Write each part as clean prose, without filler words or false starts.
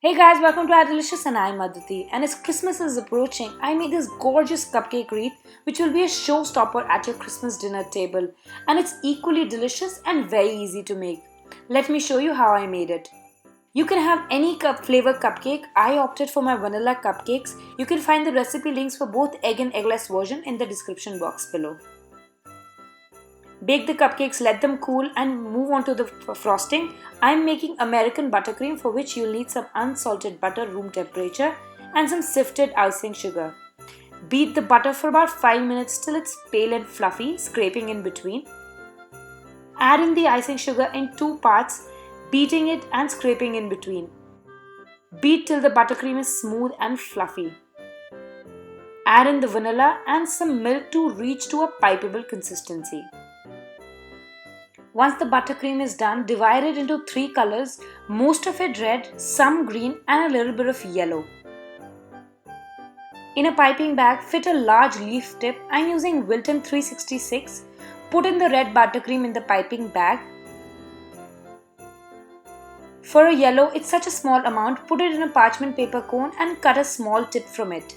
Hey guys, welcome to Adilicious and I'm Aditi. And as Christmas is approaching, I made this gorgeous cupcake wreath which will be a showstopper at your Christmas dinner table. And it's equally delicious and very easy to make. Let me show you how I made it. You can have any flavor cupcake. I opted for my vanilla cupcakes. You can find the recipe links for both egg and eggless version in the description box below. Bake the cupcakes, let them cool and move on to the frosting. I am making American buttercream, for which you'll need some unsalted butter room temperature and some sifted icing sugar. Beat the butter for about 5 minutes till it's pale and fluffy, scraping in between. Add in the icing sugar in 2 parts, beating it and scraping in between. Beat till the buttercream is smooth and fluffy. Add in the vanilla and some milk to reach to a pipeable consistency. Once the buttercream is done, divide it into 3 colors, most of it red, some green and a little bit of yellow. In a piping bag, fit a large leaf tip. I'm using Wilton 366. Put in the red buttercream in the piping bag. For a yellow, it's such a small amount, put it in a parchment paper cone and cut a small tip from it.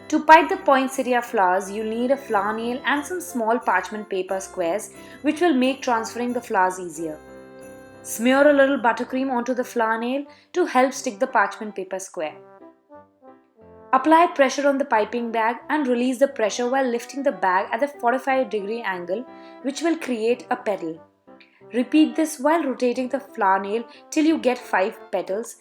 To pipe the poinsettia flowers, you'll need a flower nail and some small parchment paper squares, which will make transferring the flowers easier. Smear a little buttercream onto the flower nail to help stick the parchment paper square. Apply pressure on the piping bag and release the pressure while lifting the bag at a 45-degree angle, which will create a petal. Repeat this while rotating the flower nail till you get 5 petals.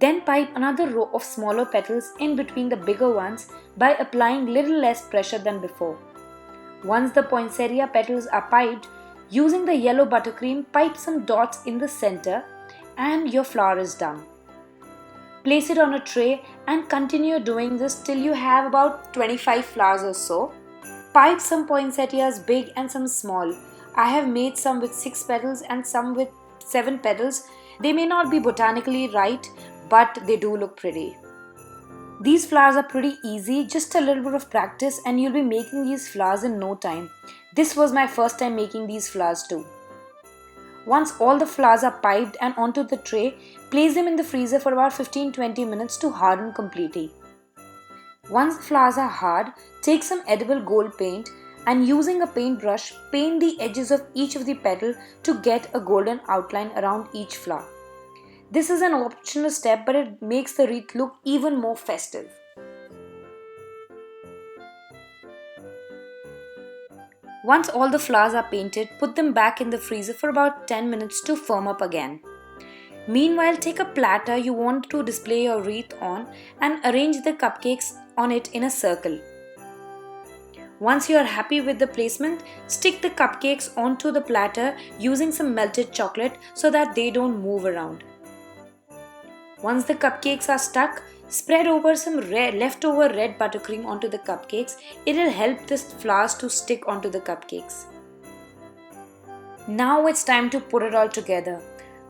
Then pipe another row of smaller petals in between the bigger ones by applying little less pressure than before. Once the poinsettia petals are piped, using the yellow buttercream, pipe some dots in the center and your flower is done. Place it on a tray and continue doing this till you have about 25 flowers or so. Pipe some poinsettias big and some small. I have made some with 6 petals and some with 7 petals. They may not be botanically right, but they do look pretty. These flowers are pretty easy, just a little bit of practice and you'll be making these flowers in no time. This was my first time making these flowers too. Once all the flowers are piped and onto the tray, place them in the freezer for about 15-20 minutes to harden completely. Once the flowers are hard, take some edible gold paint and using a paintbrush, paint the edges of each of the petal to get a golden outline around each flower. This is an optional step, but it makes the wreath look even more festive. Once all the flowers are painted, put them back in the freezer for about 10 minutes to firm up again. Meanwhile, take a platter you want to display your wreath on and arrange the cupcakes on it in a circle. Once you are happy with the placement, stick the cupcakes onto the platter using some melted chocolate so that they don't move around. Once the cupcakes are stuck, spread over some leftover red buttercream onto the cupcakes. It will help the flowers to stick onto the cupcakes. Now it's time to put it all together.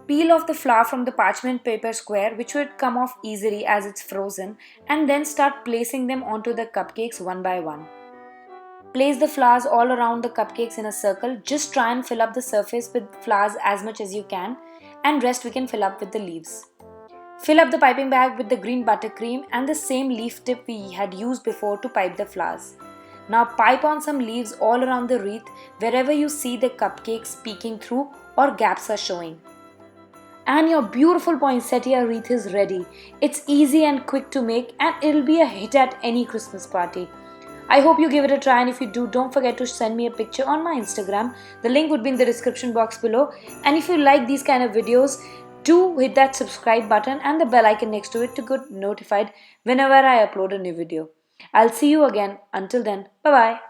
Peel off the flower from the parchment paper square, which would come off easily as it's frozen, and then start placing them onto the cupcakes one by one. Place the flowers all around the cupcakes in a circle. Just try and fill up the surface with flowers as much as you can, and rest we can fill up with the leaves. Fill up the piping bag with the green buttercream and the same leaf tip we had used before to pipe the flowers. Now pipe on some leaves all around the wreath wherever you see the cupcakes peeking through or gaps are showing. And your beautiful poinsettia wreath is ready. It's easy and quick to make and it'll be a hit at any Christmas party. I hope you give it a try, and if you do, don't forget to send me a picture on my Instagram. The link would be in the description box below. And if you like these kind of videos, do hit that subscribe button and the bell icon next to it to get notified whenever I upload a new video. I'll see you again. Until then, bye bye.